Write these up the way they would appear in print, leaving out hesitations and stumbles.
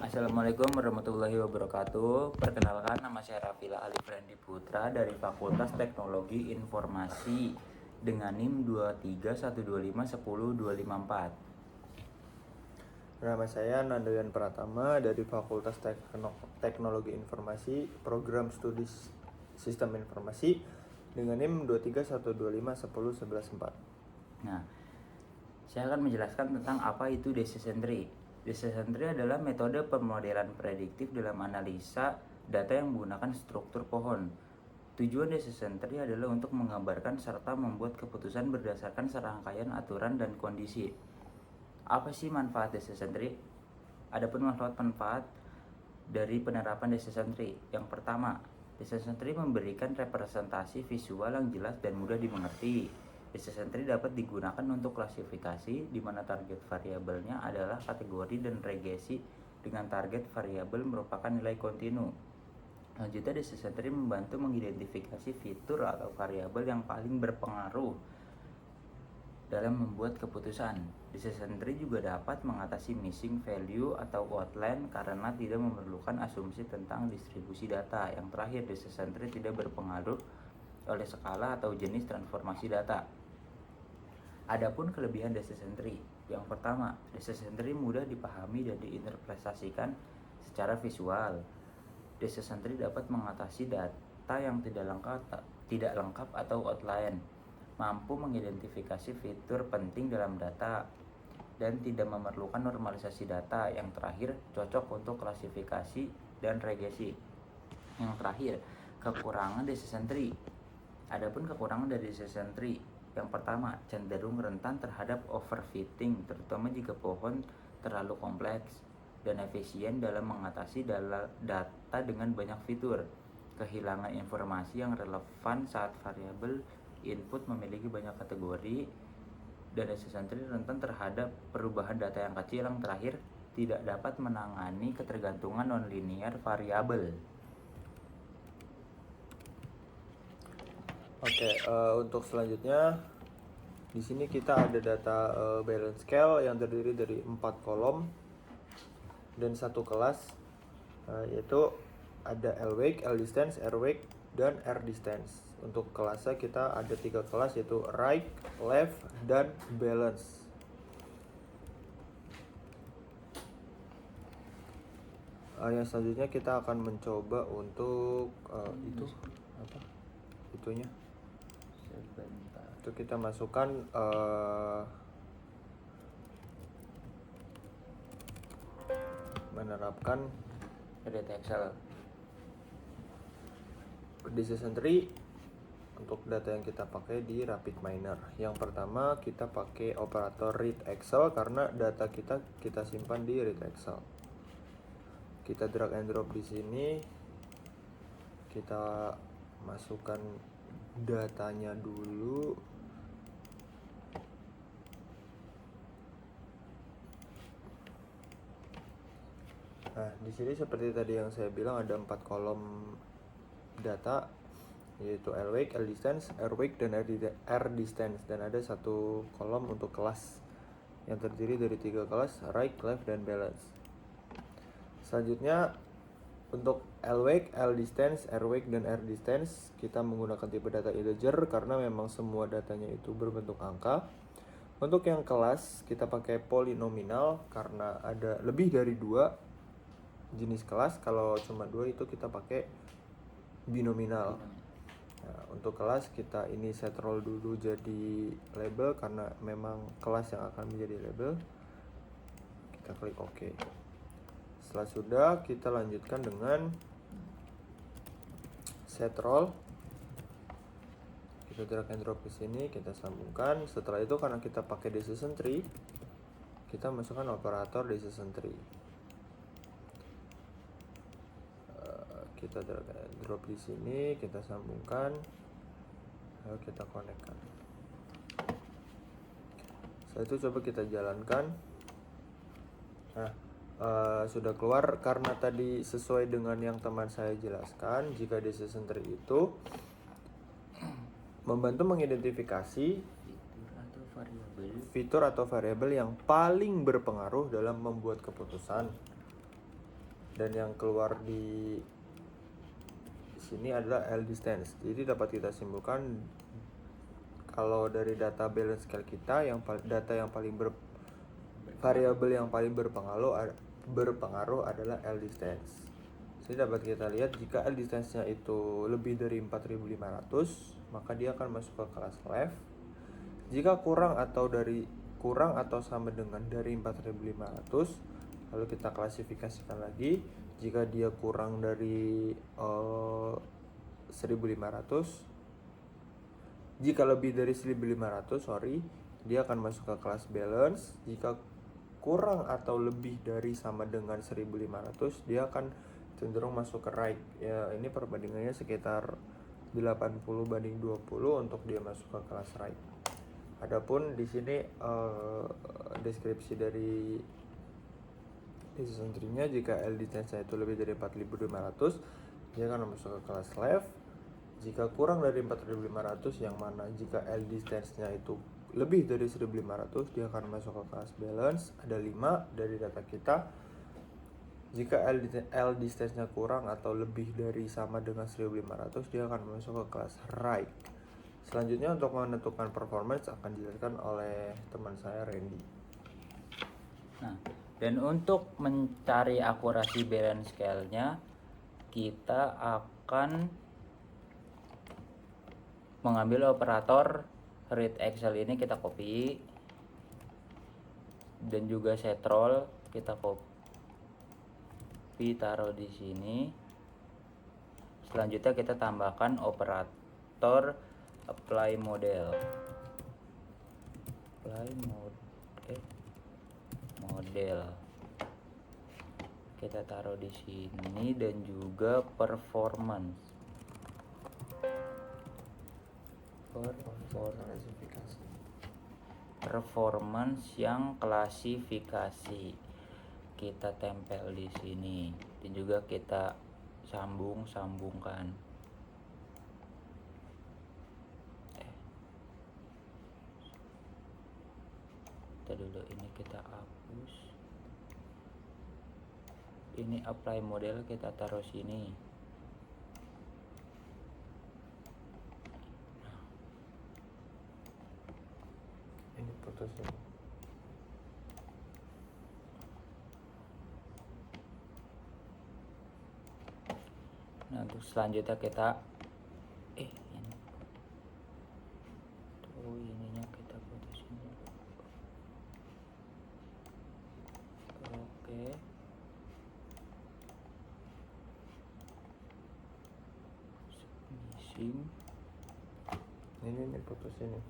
Assalamualaikum warahmatullahi wabarakatuh. Perkenalkan, nama saya Rafila Ali Frendi Putra dari Fakultas Teknologi Informasi dengan NIM 231251024. Nama saya Nandoyan Pratama dari Fakultas Teknologi Informasi, Program Studi Sistem Informasi dengan NIM 23125101114. Nah, saya akan menjelaskan tentang apa itu decision tree. Decision tree adalah metode pemodelan prediktif dalam analisa data yang menggunakan struktur pohon. Tujuan decision tree adalah untuk menggambarkan serta membuat keputusan berdasarkan serangkaian aturan dan kondisi. Apa sih manfaat decision tree? Adapun manfaat dari penerapan decision tree. Yang pertama, decision tree memberikan representasi visual yang jelas dan mudah dimengerti. Decision tree dapat digunakan untuk klasifikasi di mana target variabelnya adalah kategori dan regresi dengan target variabel merupakan nilai kontinu. Selanjutnya, decision tree membantu mengidentifikasi fitur atau variabel yang paling berpengaruh dalam membuat keputusan. Decision tree juga dapat mengatasi missing value atau outline karena tidak memerlukan asumsi tentang distribusi data. Yang terakhir, decision tree tidak berpengaruh oleh skala atau jenis transformasi data. Adapun kelebihan decision tree, yang pertama, decision tree mudah dipahami dan diinterpretasikan secara visual. Decision tree dapat mengatasi data yang tidak lengkap atau outline, mampu mengidentifikasi fitur penting dalam data, dan tidak memerlukan normalisasi data. Yang terakhir, cocok untuk klasifikasi dan regresi. Yang terakhir, kekurangan decision tree. Adapun kekurangan dari decision tree, yang pertama, cenderung rentan terhadap overfitting, terutama jika pohon terlalu kompleks, dan efisien dalam mengatasi data dengan banyak fitur. Kehilangan informasi yang relevan saat variabel input memiliki banyak kategori, dan decision tree rentan terhadap perubahan data yang kecil. Yang terakhir, tidak dapat menangani ketergantungan nonlinear variabel. Oke, untuk selanjutnya di sini kita ada data balance scale yang terdiri dari 4 kolom dan satu kelas, yaitu ada L-wake, L-distance, R-wake, dan R-distance. Untuk kelasnya kita ada 3 kelas, yaitu right, left, dan balance. Yang selanjutnya kita akan mencoba untuk itunya. Itu kita masukkan menerapkan Data Excel. decision tree untuk data yang kita pakai di RapidMiner. Yang pertama kita pakai operator read Excel karena data kita simpan di read Excel. Kita drag and drop di sini. Kita masukkan datanya dulu. Nah, di sini seperti tadi yang saya bilang ada 4 kolom data, yaitu L-wake, L-distance, R-wake, dan R-distance, dan ada satu kolom untuk kelas yang terdiri dari 3 kelas, right, left, dan balance. Selanjutnya untuk L-wake, L-distance, R-wake, dan R-distance kita menggunakan tipe data integer karena memang semua datanya itu berbentuk angka. Untuk yang kelas kita pakai polinominal karena ada lebih dari 2 jenis kelas. Kalau cuma 2 itu kita pakai binominal. Nah, untuk kelas kita ini set role dulu jadi label karena memang kelas yang akan menjadi label. Kita klik OK. Setelah sudah, kita lanjutkan dengan set role. Kita drag and drop ke sini, kita sambungkan. Setelah itu karena kita pakai decision tree, kita masukkan operator decision tree. Kita drag and drop di sini, kita sambungkan. Lalu kita konekkan. Setelah itu coba kita jalankan. Nah, sudah keluar karena tadi sesuai dengan yang teman saya jelaskan, jika decision tree itu membantu mengidentifikasi fitur atau variabel yang paling berpengaruh dalam membuat keputusan. dan yang keluar di sini adalah L distance. Jadi dapat kita simpulkan kalau dari data balance scale kita data yang paling variabel yang paling berpengaruh adalah L distance. Jadi dapat kita lihat jika L distance-nya itu lebih dari 4500, maka dia akan masuk ke kelas left. Jika kurang atau sama dengan dari 4500, lalu kita klasifikasikan lagi. Jika dia kurang dari 1500, jika lebih dari 1500, dia akan masuk ke kelas balance. Jika kurang atau lebih dari sama dengan 1500, dia akan cenderung masuk ke right. Ya, ini perbandingannya sekitar 80/20 untuk dia masuk ke kelas right. Adapun di sini deskripsi dari decision tree-nya, jika L distance-nya itu lebih dari 4500, dia akan masuk ke kelas left. Jika kurang dari 4500, yang mana jika L distance-nya itu lebih dari 1500, dia akan masuk ke kelas balance. Ada 5 dari data kita. Jika L distance-nya kurang atau lebih dari sama dengan 1500, dia akan masuk ke kelas right. Selanjutnya untuk menentukan performance akan dijelaskan oleh teman saya, Randy. Nah, dan untuk mencari akurasi balance scale-nya, kita akan mengambil operator read Excel ini, kita copy, dan juga setrol kita copy taruh di sini. Selanjutnya kita tambahkan operator apply model, model kita taruh di sini, dan juga performance yang klasifikasi kita tempel di sini, dan juga kita sambungkan. Kita dulu ini kita hapus. Ini apply model kita taruh sini. Ini putusnya. Nah, untuk selanjutnya kita ininya kita putusin dulu. Oke. Submission. Ini putusin nih.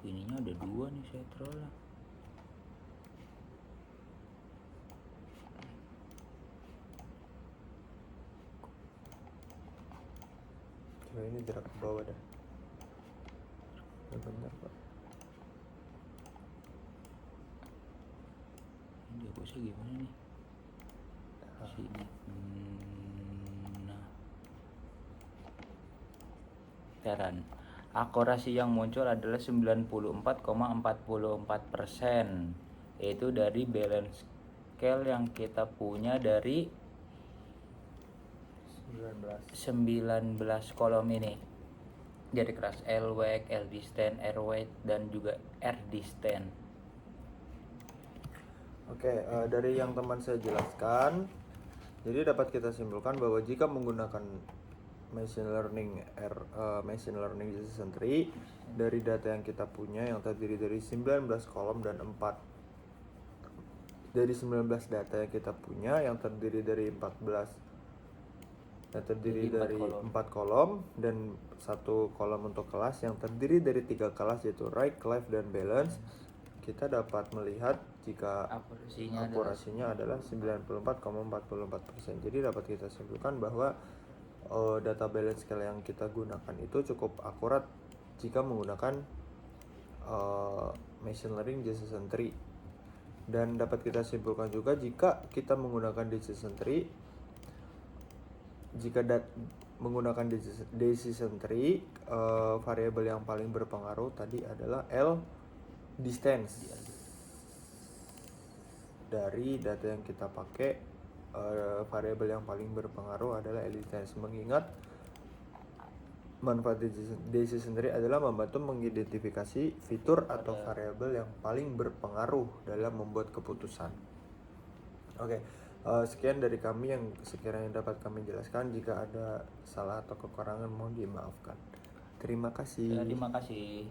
Ininya ada 2 nih setrol. Coba ini drag ke bawah dah. Benar Pak. Ini hapusnya gimana nih? Sini. Nah, teran. Akurasi yang muncul adalah 94,44%, yaitu dari balance scale yang kita punya dari 19 kolom ini, dari kelas L-weight, L-distance, R-weight, dan juga R-distance. Oke, dari yang teman saya jelaskan, jadi dapat kita simpulkan bahwa jika menggunakan machine learning decision tree, dari data yang kita punya yang terdiri dari 19 kolom dan 19 data yang kita punya yang terdiri dari 4 kolom dan 1 kolom untuk kelas yang terdiri dari 3 kelas, yaitu right, left, dan balance. Kita dapat melihat jika akurasinya adalah 94,44%. Jadi dapat kita simpulkan bahwa data balance scale yang kita gunakan itu cukup akurat jika menggunakan machine learning decision tree. Dan dapat kita simpulkan juga jika kita menggunakan decision tree, menggunakan decision tree, variabel yang paling berpengaruh tadi adalah L distance. Dari data yang kita pakai, variabel yang paling berpengaruh adalah L distance. Mengingat manfaat decision tree adalah membantu mengidentifikasi fitur atau variabel yang paling berpengaruh dalam membuat keputusan. Oke. Sekian dari kami yang sekiranya dapat kami jelaskan. Jika ada salah atau kekurangan mohon dimaafkan. Terima kasih. Terima kasih.